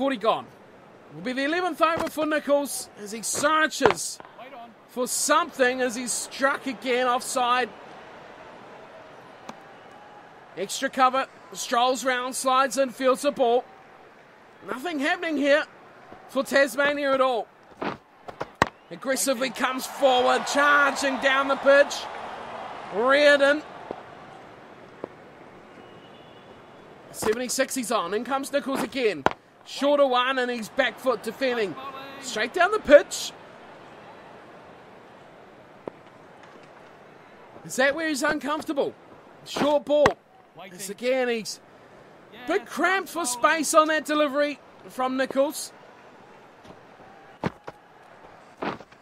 40 gone. Will be the 11th over for Nichols as he searches for something as he's struck again offside. Extra cover, strolls round, slides in, fields the ball. Nothing happening here for Tasmania at all. Aggressively comes forward, charging down the pitch. Reardon. 76 he's on. In comes Nichols again. Shorter one and he's back foot defending. Straight down the pitch. Is that where he's uncomfortable? Short ball. This again, he's bit cramped for space on that delivery from Nichols.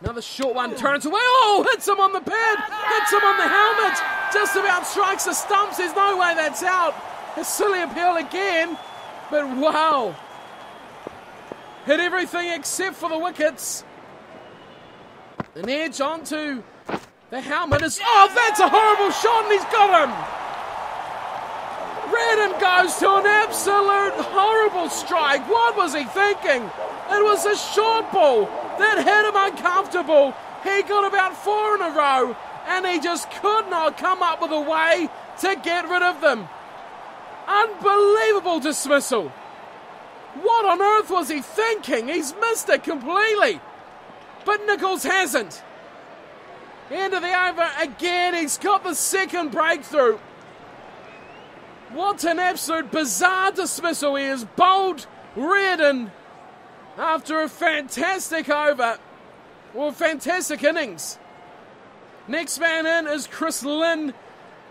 Another short one, turns away. Oh, hits him on the pad. Hits him on the helmet. Just about strikes the stumps. There's no way that's out. A silly appeal again. But wow. Hit everything except for the wickets. An edge onto the helmet. Oh, that's a horrible shot and he's got him. Reardon goes to an absolute horrible strike. What was he thinking? It was a short ball that hit him uncomfortable. He got about 4 in a row and he just could not come up with a way to get rid of them. Unbelievable dismissal. What on earth was he thinking? He's missed it completely. But Nichols hasn't. End of the over again. He's got the second breakthrough. What an absolute bizarre dismissal. He has bowled Reardon after a fantastic over. Well, fantastic innings. Next man in is Chris Lynn.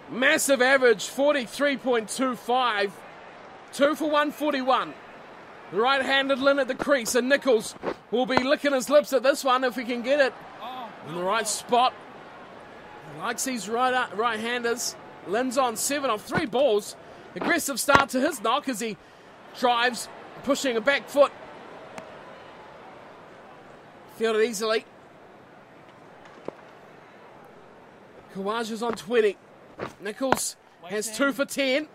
Massive average, 43.25. 2 for 141. The right-handed Lynn at the crease, and Nichols will be licking his lips at this one if he can get it in the right spot. He likes these right-handers. Lynn's on 7 off 3 balls. Aggressive start to his knock as he drives, pushing a back foot. Fielded easily. Kawaja's on 20. Nichols has 2 for 10.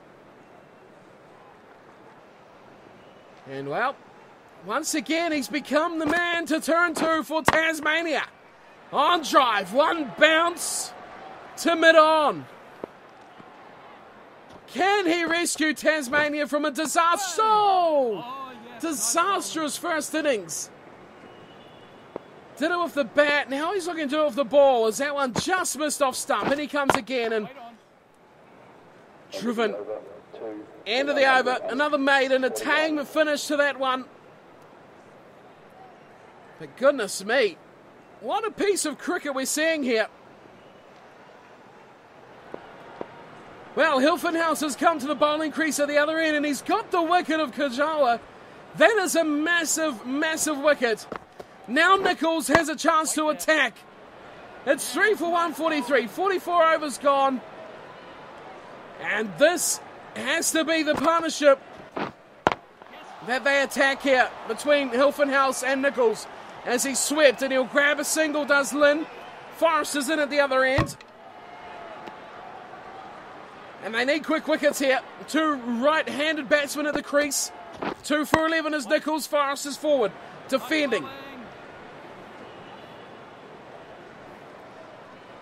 And well, once again he's become the man to turn to for Tasmania. On drive, one bounce to mid-on. Can he rescue Tasmania from a disaster? Disastrous first innings. Did it with the bat. Now he's looking to do it with the ball. As that one just missed off stump. And he comes again and driven. End of the over. Another maiden. A tame finish to that one. But goodness me. What a piece of cricket we're seeing here. Well, Hilton House has come to the bowling crease at the other end and he's got the wicket of Kajawa. That is a massive, massive wicket. Now Nichols has a chance to attack. It's 3 for 143. 44 overs gone. And this has to be the partnership that they attack here between Hilton House and Nichols. As he's swept and he'll grab a single, does Lynn. Forrest is in at the other end. And they need quick wickets here. 2 right-handed batsmen at the crease. 2 for 11 as Nichols. Forrest is forward, defending.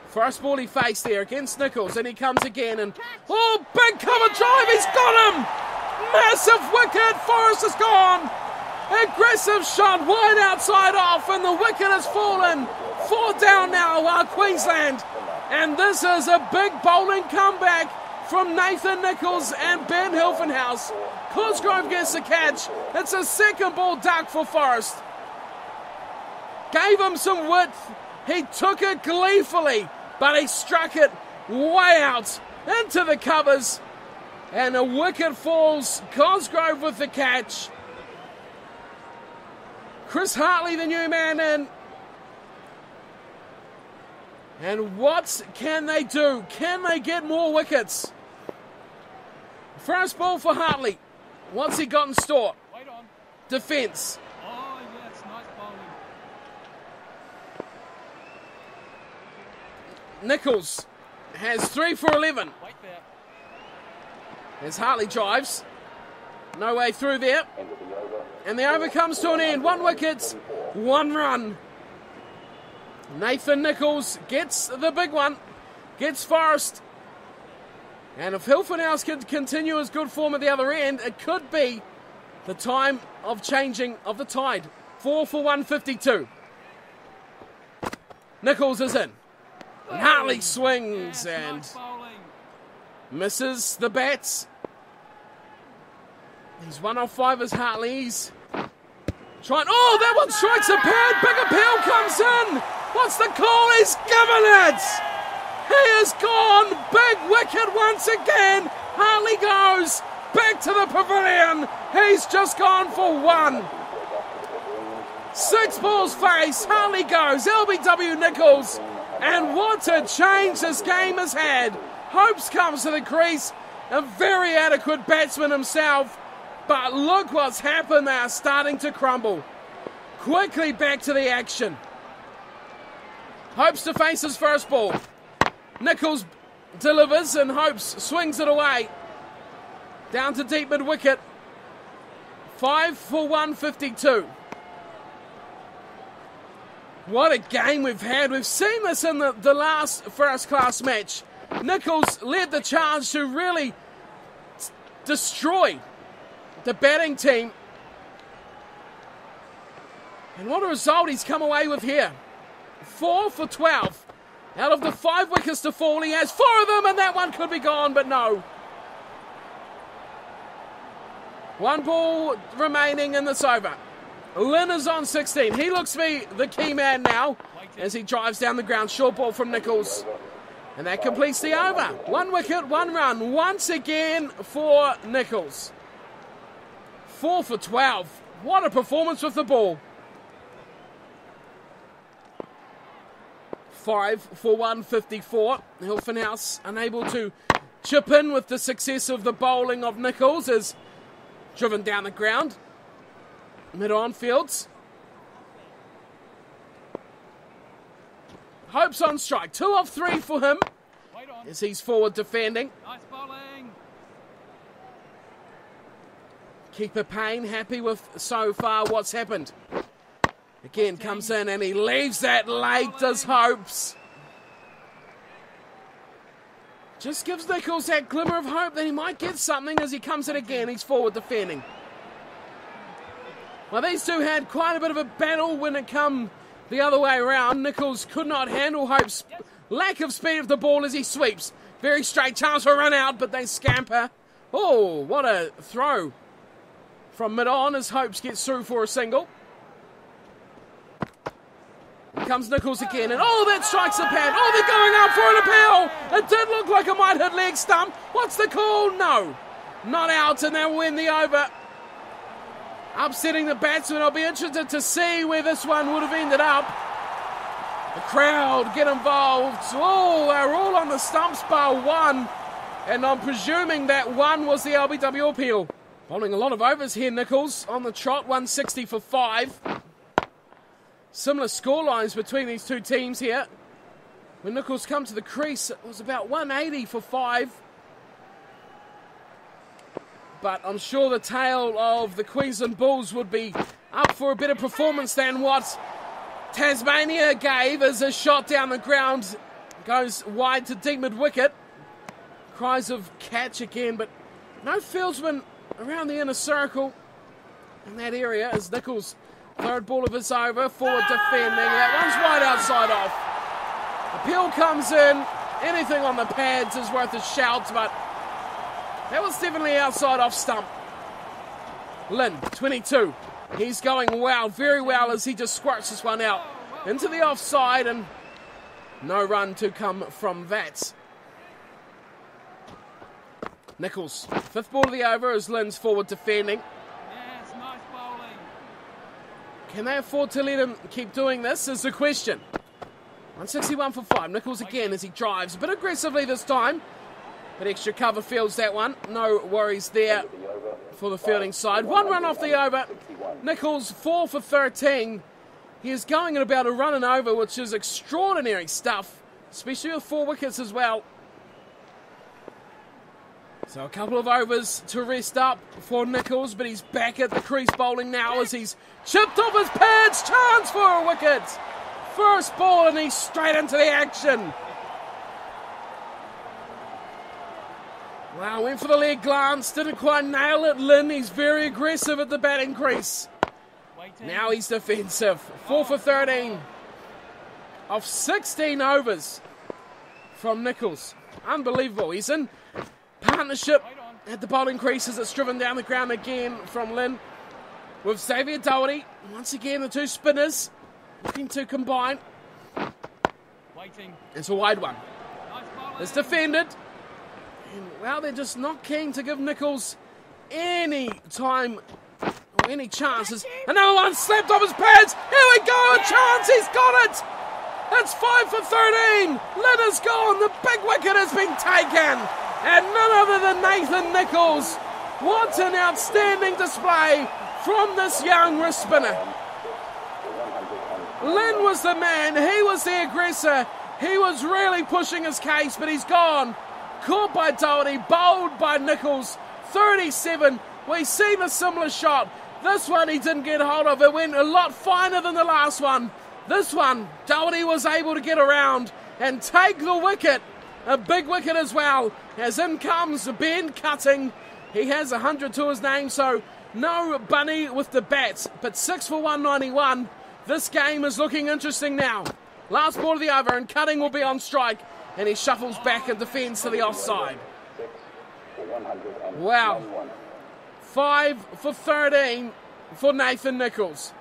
First ball he faced there against Nichols, and he comes again, and oh, big cover drive, he's got him! Massive wicket, Forrest is gone! Aggressive shot, wide outside off, and the wicket has fallen. 4 down now, Queensland. And this is a big bowling comeback from Nathan Nichols and Ben Hilfenhaus. Cosgrove gets the catch. It's a second ball duck for Forrest. Gave him some width. He took it gleefully, but he struck it way out into the covers. And a wicket falls. Cosgrove with the catch. Chris Hartley, the new man in. And what can they do? Can they get more wickets? First ball for Hartley. What's he got in store? Defence. Oh, yes, nice bowling. Nichols has 3 for 11. Wait there. As Hartley drives. No way through there. And the over comes to an end. 1 wicket, 1 run. Nathan Nicholls gets the big one. Gets Forrest. And if Hilton House can continue his good form at the other end, it could be the time of changing of the tide. 4 for 152. Nicholls is in. And Hartley swings and misses the bats. He's 1 off 5 as Hartley's trying. Oh, that one strikes a pad. Big appeal comes in. What's the call? He's given it. He is gone. Big wicket once again. Hartley goes back to the pavilion. He's just gone for 1. 6 balls face. Hartley goes. LBW Nicholls. And what a change this game has had. Hopes comes to the crease. A very adequate batsman himself. But look what's happened. They are starting to crumble. Quickly back to the action. Hopes to face his first ball. Nicholls delivers and Hopes swings it away. Down to deep mid-wicket. 5 for 152. What a game we've had. We've seen this in the last first-class match. Nicholls led the charge to really destroy the batting team. And what a result he's come away with here. 4 for 12. Out of the 5 wickets to fall, he has 4 of them, and that one could be gone, but no. 1 ball remaining in this over. Lynn is on 16. He looks to be the key man now as he drives down the ground. Short ball from Nicholls. And that completes the over. 1 wicket, 1 run. Once again for Nicholls. 4 for 12. What a performance with the ball. 5 for 154. Hilton House unable to chip in with the success of the bowling of Nicholls as driven down the ground. Mid-on fields. Hopes on strike. 2 of 3 for him as he's forward defending. Nice bowling. Keeper Payne happy with so far what's happened. Again comes in and he leaves that late, does Hopes. Just gives Nicholls that glimmer of hope that he might get something as he comes in again. He's forward defending. Well, these two had quite a bit of a battle when it come the other way around. Nicholls could not handle Hope's lack of speed of the ball as he sweeps. Very straight chance for a run out, but they scamper. Oh, what a throw from mid-on as Hopes gets through for a single. Here comes Nicholls again, and oh, that strikes the pad. Oh, they're going out for an appeal. It did look like it might hit leg stump. What's the call? No, not out, and they'll win the over. Upsetting the batsman. I'll be interested to see where this one would have ended up. The crowd get involved. Oh, they're all on the stumps bar 1. And I'm presuming that 1 was the LBW appeal. Bowling a lot of overs here, Nicholls on the trot. 160 for 5. Similar scorelines between these two teams here. When Nicholls come to the crease, it was about 180 for 5. But I'm sure the tail of the Queensland Bulls would be up for a better performance than what Tasmania gave as a shot down the ground goes wide to deep mid-wicket. Cries of catch again, but no fieldsman around the inner circle in that area as Nicholls' third ball of his over, forward defending. That one's wide outside off. Appeal comes in. Anything on the pads is worth a shout, but that was definitely outside off stump. Lynn, 22. He's going well, very well as he just squirts this one out into the offside and no run to come from that. Nicholls, 5th ball of the over as Lynn's forward defending. Yes, nice bowling. Can they afford to let him keep doing this is the question. 161 for 5. Nicholls again as he drives a bit aggressively this time. But extra cover fields that one. No worries there for the fielding side. 1 run off the over. Nicholls 4 for 13. He is going at about a run and over, which is extraordinary stuff, especially with 4 wickets as well. So a couple of overs to rest up for Nicholls, but he's back at the crease bowling now as he's chipped off his pads. Chance for a wicket. First ball and he's straight into the action. Wow, went for the leg glance, didn't quite nail it. Lynn, he's very aggressive at the batting crease. Now he's defensive. 4 for 13 of 16 overs from Nicholls. Unbelievable. He's in partnership at the bowling crease as it's driven down the ground again from Lynn with Xavier Doherty. Once again, the two spinners looking to combine. It's a wide one. It's defended. And, well, they're just not keen to give Nicholls any time or any chances. Another one slapped off his pads. Here we go, a chance. He's got it. It's 5 for 13. Lynn is gone. The big wicket has been taken. And none other than Nathan Nicholls. What an outstanding display from this young wrist spinner. Lynn was the man. He was the aggressor. He was really pushing his case, but he's gone. Caught by Doherty, bowled by Nicholls. 37. We've seen a similar shot. This one he didn't get hold of. It went a lot finer than the last one. This one, Doherty was able to get around and take the wicket. A big wicket as well. As in comes Ben Cutting. He has 100 to his name, so no bunny with the bat. But 6 for 191. This game is looking interesting now. Last ball of the over and Cutting will be on strike. And he shuffles back and defends to the offside. Wow. 5 for 13 for Nathan Nicholls.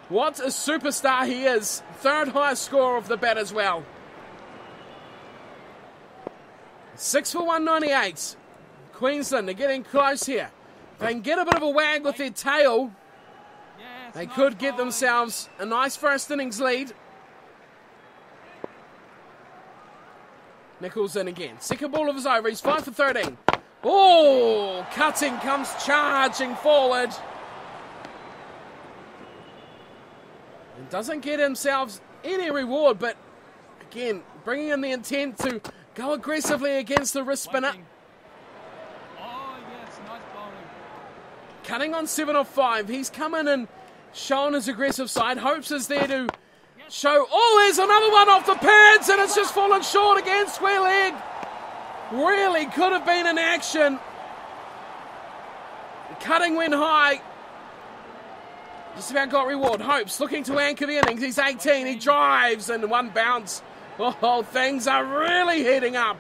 What a superstar he is. Third highest score of the bat as well. 6 for 198. Queensland are getting close here. They can get a bit of a wag with their tail. They could get themselves a nice first innings lead. Nicholls in again. Second ball of his over. He's 5 for 13. Oh, Cutting comes charging forward. And doesn't get himself any reward, but again, bringing in the intent to go aggressively against the wrist spinner. Oh, yes, nice bowling. Cutting on 7 of 5. He's come in and shown his aggressive side. Hopes is there to show. Oh, there's another one off the pads, and it's just fallen short again. Square leg. Really could have been in action. Cutting went high. Just about got reward. Hopes looking to anchor the innings. He's 18. He drives and one bounce. Oh, things are really heating up.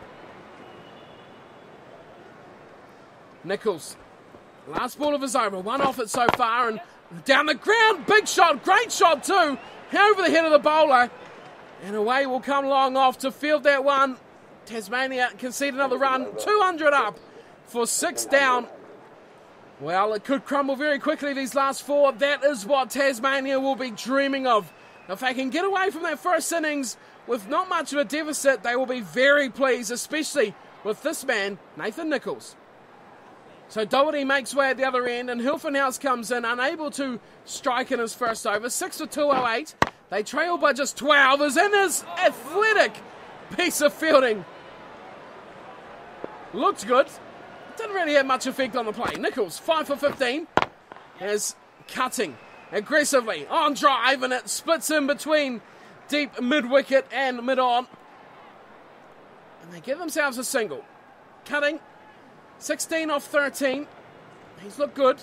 Nicholls. Last ball of his over. One off it so far and down the ground. Big shot. Great shot too. Over the head of the bowler. And away will come long off to field that one. Tasmania concede another run. 200 up for 6 down. Well, it could crumble very quickly, these last 4. That is what Tasmania will be dreaming of. If they can get away from that first innings with not much of a deficit, they will be very pleased, especially with this man, Nathan Nicholls. So Doherty makes way at the other end, and Hilfenhaus comes in, unable to strike in his first over. 6 for 208. They trail by just 12. As in his athletic piece of fielding. Looked good. Didn't really have much effect on the play. Nicholls, 5 for 15. As Cutting aggressively on drive, and it splits in between deep mid-wicket and mid-on. And they give themselves a single. Cutting, 16 off 13. He's looked good.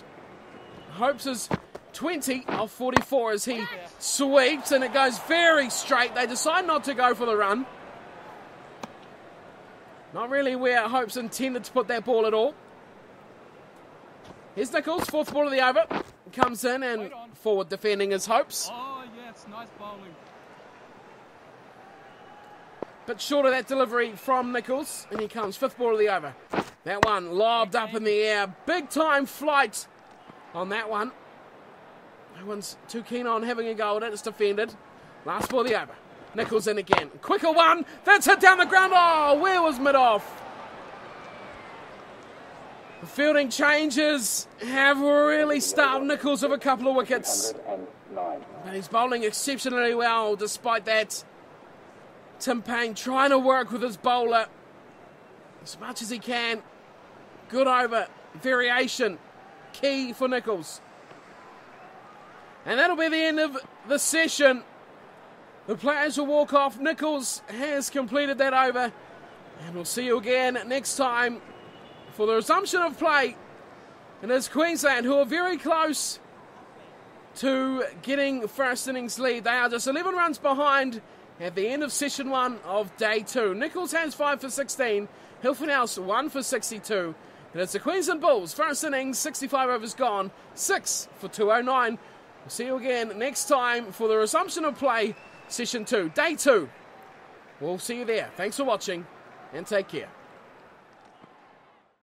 Hopes is 20 off 44 as he sweeps, and it goes very straight. They decide not to go for the run. Not really where Hopes intended to put that ball at all. Here's Nicholls, 4th ball of the over. Comes in and forward defending his Hopes. Oh, yes, nice bowling. Bit short of that delivery from Nicholls. And he comes, 5th ball of the over. That one lobbed up in the air. Big time flight on that one. No one's too keen on having a go at it. It's defended. Last ball of the over. Nicholls in again. Quicker one. That's hit down the ground. Oh, where was mid-off? The fielding changes have really starved Nicholls of a couple of wickets. But he's bowling exceptionally well despite that. Tim Payne trying to work with his bowler as much as he can Good over. Variation. Key for Nichols. And that'll be the end of the session. The players will walk off. Nichols has completed that over. And we'll see you again next time for the resumption of play. And it's Queensland who are very close to getting first innings lead. They are just 11 runs behind at the end of session 1 of day 2. Nichols has 5 for 16. Hilfenhaus House 1 for 62. And it's the Queensland Bulls. First innings, 65 overs gone, 6 for 209. We'll see you again next time for the resumption of play, session 2, day 2. We'll see you there. Thanks for watching and take care.